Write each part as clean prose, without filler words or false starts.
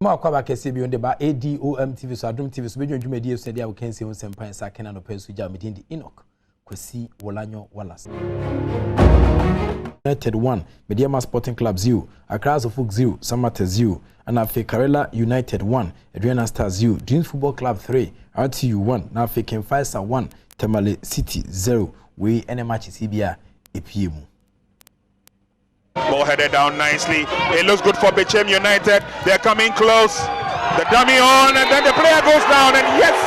Ma kwa ba kese bi onde ba Adom TV so Adom TV so bedwun dwumadi so dia wo kan se ho sempan sa kena no penso ja medindi Enoch kwasi wolanyo walas United 1 Mediama Sporting Club 0 Accra Folk 0 Samata 0 and afi Karela United 1 Adriana Stars 0 Dreams Football Club 3 RTU 1 na afi Kemfaisa 1 Tamale City 0 we any match CBA epiemu. Ball headed down nicely. It looks good for Badwam United. They're coming close. The dummy on, and then the player goes down. And yes,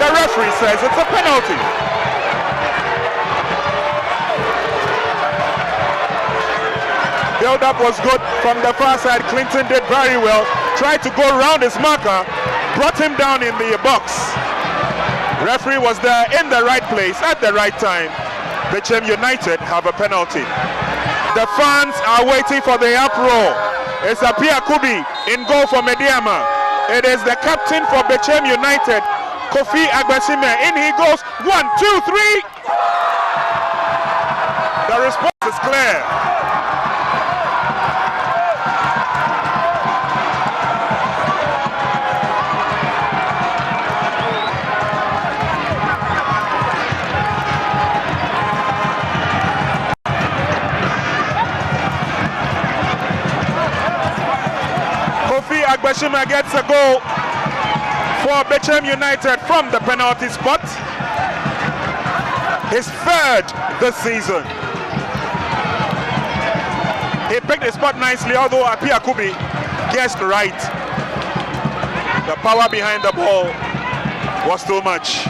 the referee says it's a penalty. Build-up was good from the far side. Clinton did very well. Tried to go around his marker, brought him down in the box. Referee was there in the right place at the right time. Badwam United have a penalty. The fans are waiting for the uproar. It's a Pia Kubi in goal for Mediama. It is the captain for Badwam United, Kofi Agbesime. In he goes. 1, 2, 3. The response is clear. Agbesime gets a goal for Badwam United from the penalty spot. His third this season. He picked the spot nicely, although Apia Kubi guessed right. The power behind the ball was too much.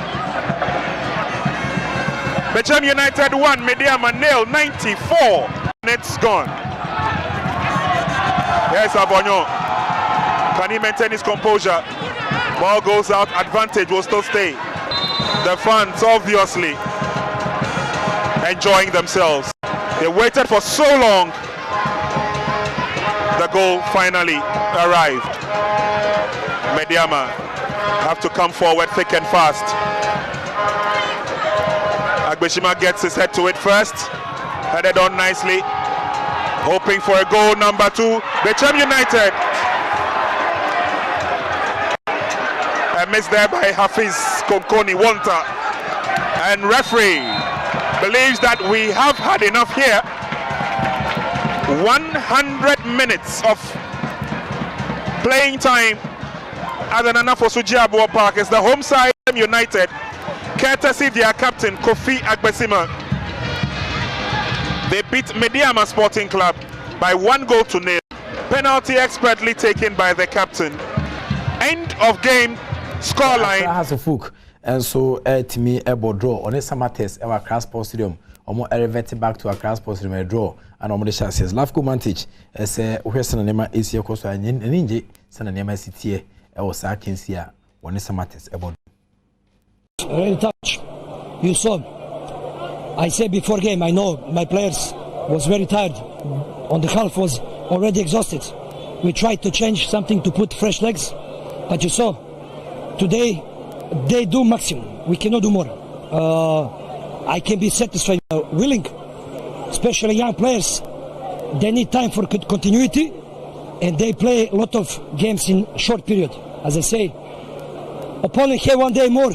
Badwam United 1, Mediama 0, 94 minutes gone. Here's Abonyo. Can he maintain his composure? Ball goes out, advantage will still stay. The fans obviously enjoying themselves. They waited for so long. The goal finally arrived. Mediama have to come forward thick and fast. Agbesime gets his head to it first. Headed on nicely. Hoping for a goal number 2. Badwam United. A miss there by Hafiz Konkoni Wanta. And referee believes that we have had enough here. 100 minutes of playing time at the Nana Fosuji Abuo Park. It's the home side United, courtesy of their captain Kofi Agbesime. They beat Mediama Sporting Club by 1-0. Penalty expertly taken by the captain. End of game. Scoreline has a folk and so to me a draw on a summer test our Accra Sports Stadium or elevated back to Accra Sports Stadium a draw and on the chances Lafco Mantage as a Western Nema is your course and Ninja San Nema City or Sarkins here on a summer test about touch. You saw I said before game I know my players was very tired on the half was already exhausted. We tried to change something to put fresh legs, but you saw today they do maximum. We cannot do more. I can be satisfied, willing, especially young players. They need time for continuity, and they play a lot of games in short period. As I say, opponent have 1 day more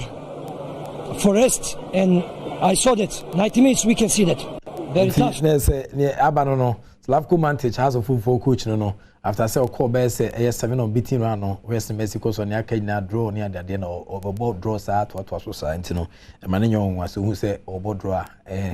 for rest, and I saw that 90 minutes. We can see that. Very tough. Slavko Mantic has a full coach no. After say call by say 7 unbeaten run no West Mexico so near Kenya draw near the end of about draw sa to so society no e man nyon was who say obo draw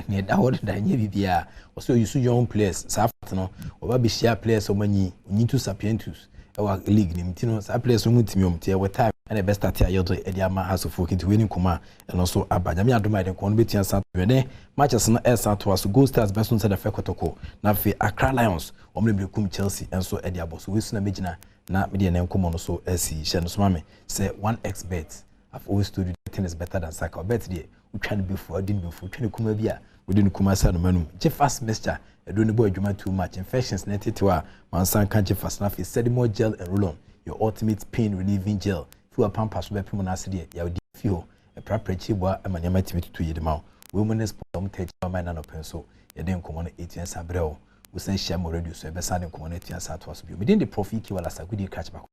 near that what that nye bibia so you see young players sa no oba be share players so many need to sapientus our league nim tino sa players mu timi omtie we time and the best start here yodo e dia ma has of into winning kuma and also abanya me adoma de ko no betia sa we matches no esa to so Gold Stars best on say the fekotoko na fe Accra Lions omle kum Chelsea and so e dia boss we suna megina na media na nkomo no so asi hye no so mame say 1x bet I've always told you that thing is better than soccer bet there we try to be for didn't be for try kuma bia we didn't kuma sa no manum je fast mixture e do no boy adwuma too much infections na tetiwa man san kan je fast na fe sedimo gel and roll on your ultimate pain relieving gel fu pampas be pimo na ase de ya odi fi ho e praprechi boa amanyama timi tutu yedema women's pom take my man no penso ye den komo no 18 sabreo we send share more radio so be sending community and start to us be within the profit ki wala sa good catch back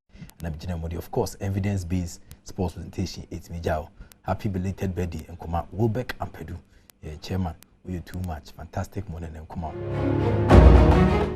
na be gina modi of course evidence based sports presentation 8 major happy belated birthday and come Wilbeck and Pedu chairman we too much fantastic morning and come out